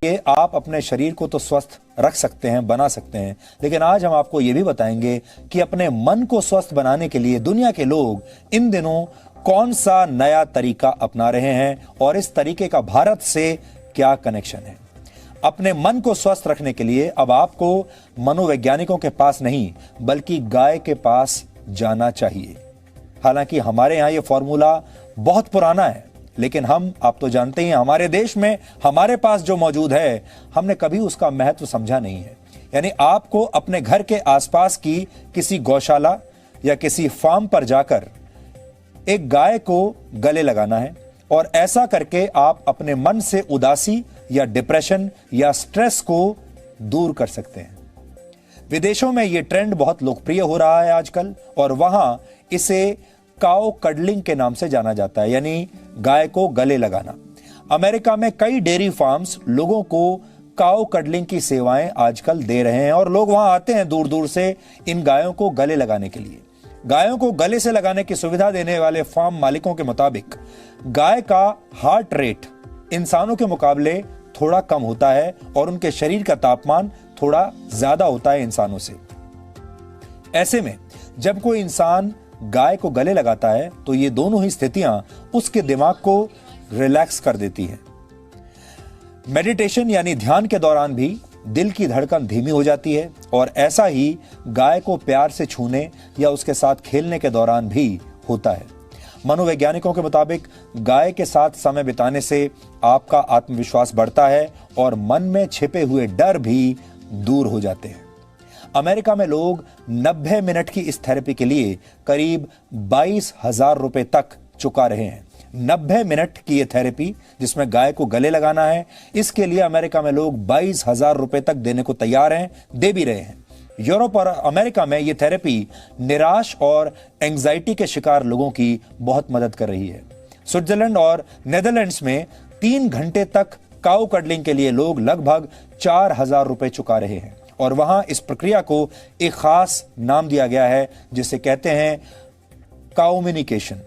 देखिए, आप अपने शरीर को तो स्वस्थ रख सकते हैं, बना सकते हैं, लेकिन आज हम आपको यह भी बताएंगे कि अपने मन को स्वस्थ बनाने के लिए दुनिया के लोग इन दिनों कौन सा नया तरीका अपना रहे हैं और इस तरीके का भारत से क्या कनेक्शन है। अपने मन को स्वस्थ रखने के लिए अब आपको मनोवैज्ञानिकों के पास नहीं बल्कि गाय के पास जाना चाहिए। हालांकि हमारे यहां यह फॉर्मूला बहुत पुराना है, लेकिन आप तो जानते हैं हमारे देश में हमारे पास जो मौजूद है हमने कभी उसका महत्व समझा नहीं है। यानी आपको अपने घर के आसपास की किसी गौशाला या किसी फार्म पर जाकर एक गाय को गले लगाना है और ऐसा करके आप अपने मन से उदासी या डिप्रेशन या स्ट्रेस को दूर कर सकते हैं। विदेशों में यह ट्रेंड बहुत लोकप्रिय हो रहा है आजकल और वहां इसे काउ कडलिंग के नाम से जाना जाता है, यानी गाय को गले लगाना। अमेरिका में कई डेयरी फार्म्स लोगों को काउ कडलिंग की सेवाएं आजकल दे रहे हैं और लोग वहां आते हैं दूर दूर से इन गायों को गले लगाने के लिए। गायों को गले से लगाने की सुविधा देने वाले फार्म मालिकों के मुताबिक गाय का हार्ट रेट इंसानों के मुकाबले थोड़ा कम होता है और उनके शरीर का तापमान थोड़ा ज्यादा होता है इंसानों से। ऐसे में जब कोई इंसान गाय को गले लगाता है तो ये दोनों ही स्थितियां उसके दिमाग को रिलैक्स कर देती हैं। मेडिटेशन यानी ध्यान के दौरान भी दिल की धड़कन धीमी हो जाती है और ऐसा ही गाय को प्यार से छूने या उसके साथ खेलने के दौरान भी होता है। मनोवैज्ञानिकों के मुताबिक गाय के साथ समय बिताने से आपका आत्मविश्वास बढ़ता है और मन में छिपे हुए डर भी दूर हो जाते हैं। अमेरिका में लोग 90 मिनट की इस थेरेपी के लिए करीब 22,000 रुपए तक चुका रहे हैं। 90 मिनट की यह थेरेपी जिसमें गाय को गले लगाना है, इसके लिए अमेरिका में लोग 22,000 रुपए तक देने को तैयार हैं, दे भी रहे हैं। यूरोप और अमेरिका में यह थेरेपी निराश और एंजाइटी के शिकार लोगों की बहुत मदद कर रही है। स्विट्जरलैंड और नेदरलैंड्स में 3 घंटे तक काउ कडलिंग के लिए लोग लगभग 4,000 रुपए चुका रहे हैं और वहां इस प्रक्रिया को एक खास नाम दिया गया है जिसे कहते हैं काउम्युनिकेशन।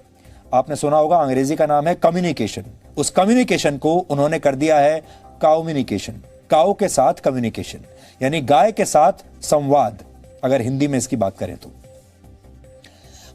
आपने सुना होगा, अंग्रेजी का नाम है कम्युनिकेशन। उस कम्युनिकेशन को उन्होंने कर दिया है काउम्युनिकेशन, काउ के साथ कम्युनिकेशन, यानी गाय के साथ संवाद, अगर हिंदी में इसकी बात करें तो।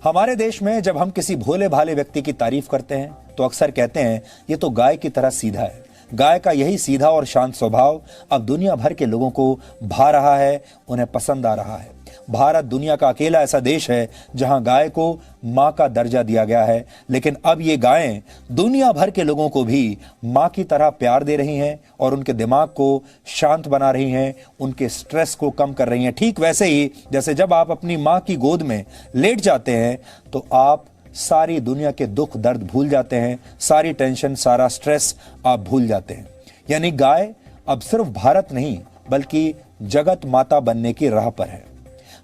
हमारे देश में जब हम किसी भोले भाले व्यक्ति की तारीफ करते हैं तो अक्सर कहते हैं ये तो गाय की तरह सीधा है। गाय का यही सीधा और शांत स्वभाव अब दुनिया भर के लोगों को भा रहा है, उन्हें पसंद आ रहा है। भारत दुनिया का अकेला ऐसा देश है जहां गाय को मां का दर्जा दिया गया है, लेकिन अब ये गायें दुनिया भर के लोगों को भी मां की तरह प्यार दे रही हैं और उनके दिमाग को शांत बना रही हैं, उनके स्ट्रेस को कम कर रही हैं। ठीक वैसे ही जैसे जब आप अपनी मां की गोद में लेट जाते हैं तो आप सारी दुनिया के दुख दर्द भूल जाते हैं, सारी टेंशन, सारा स्ट्रेस आप भूल जाते हैं। यानी गाय अब सिर्फ भारत नहीं बल्कि जगत माता बनने की राह पर है।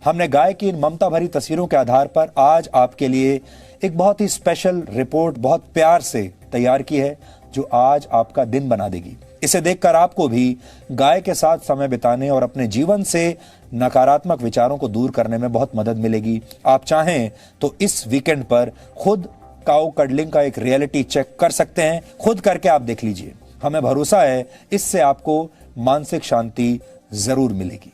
हमने गाय की इन ममता भरी तस्वीरों के आधार पर आज आपके लिए एक बहुत ही स्पेशल रिपोर्ट बहुत प्यार से तैयार की है जो आज आपका दिन बना देगी। इसे देखकर आपको भी गाय के साथ समय बिताने और अपने जीवन से नकारात्मक विचारों को दूर करने में बहुत मदद मिलेगी। आप चाहें तो इस वीकेंड पर खुद काउ कडलिंग का एक रियलिटी चेक कर सकते हैं, खुद करके आप देख लीजिए। हमें भरोसा है इससे आपको मानसिक शांति जरूर मिलेगी।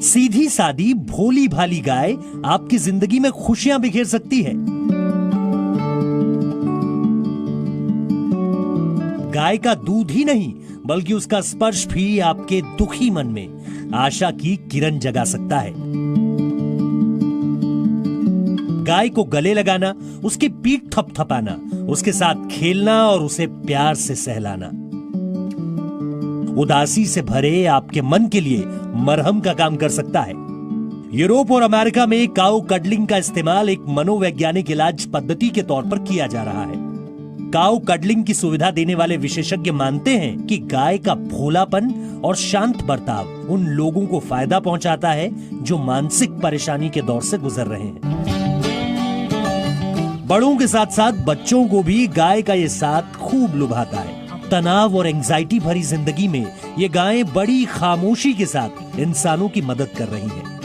सीधी सादी भोली भाली गाय आपकी जिंदगी में खुशियां बिखेर सकती है। गाय का दूध ही नहीं बल्कि उसका स्पर्श भी आपके दुखी मन में आशा की किरण जगा सकता है। गाय को गले लगाना, उसकी पीठ थपथपाना, उसके साथ खेलना और उसे प्यार से सहलाना उदासी से भरे आपके मन के लिए मरहम का काम कर सकता है। यूरोप और अमेरिका में काउ कडलिंग का इस्तेमाल एक मनोवैज्ञानिक इलाज पद्धति के तौर पर किया जा रहा है। काउ कडलिंग की सुविधा देने वाले विशेषज्ञ मानते हैं कि गाय का भोलापन और शांत बर्ताव उन लोगों को फायदा पहुंचाता है जो मानसिक परेशानी के दौर से गुजर रहे हैं। बड़ों के साथ साथ बच्चों को भी गाय का ये साथ खूब लुभाता है। तनाव और एंजाइटी भरी जिंदगी में ये गायें बड़ी खामोशी के साथ इंसानों की मदद कर रही हैं।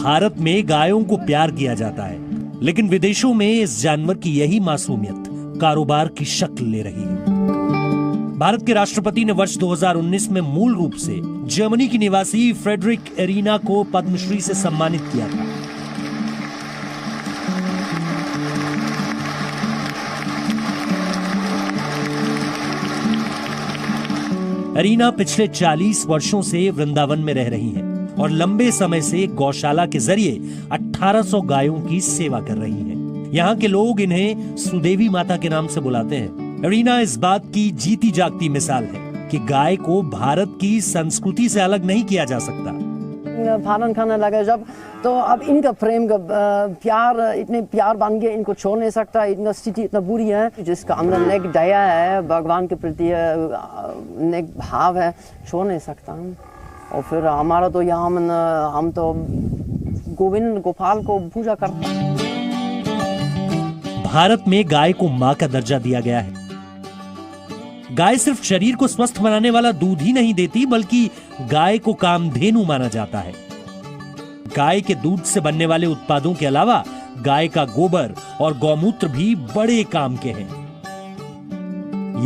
भारत में गायों को प्यार किया जाता है, लेकिन विदेशों में इस जानवर की यही मासूमियत कारोबार की शक्ल ले रही है। भारत के राष्ट्रपति ने वर्ष 2019 में मूल रूप से जर्मनी की निवासी फ्रेडरिक एरिना को पद्मश्री से सम्मानित किया था। एरिना पिछले 40 वर्षों से वृंदावन में रह रही हैं और लंबे समय से गौशाला के जरिए 1800 गायों की सेवा कर रही हैं। यहाँ के लोग इन्हें सुदेवी माता के नाम से बुलाते हैं। एरिना इस बात की जीती जागती मिसाल है कि गाय को भारत की संस्कृति से अलग नहीं किया जा सकता। पालन करने लगे जब, तो अब इनका प्रेम का प्यार इतने प्यार बन गए, इनको छोड़ नहीं सकता। इतना स्थिति इतना बुरी है, जिसका अंदर नेक दया है, भगवान के प्रति नेक भाव है, छोड़ नहीं सकता। और फिर हमारा तो यहाँ हम तो गोविंद गोपाल को पूजा करते हैं। भारत में गाय को मां का दर्जा दिया गया है। गाय सिर्फ शरीर को स्वस्थ बनाने वाला दूध ही नहीं देती, बल्कि गाय को कामधेनु माना जाता है। गाय के दूध से बनने वाले उत्पादों के अलावा गाय का गोबर और गौमूत्र भी बड़े काम के हैं।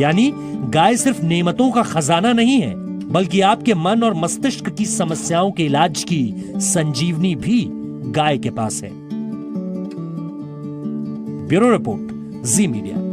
यानी गाय सिर्फ नेमतों का खजाना नहीं है, बल्कि आपके मन और मस्तिष्क की समस्याओं के इलाज की संजीवनी भी गाय के पास है। ब्यूरो रिपोर्ट, जी मीडिया।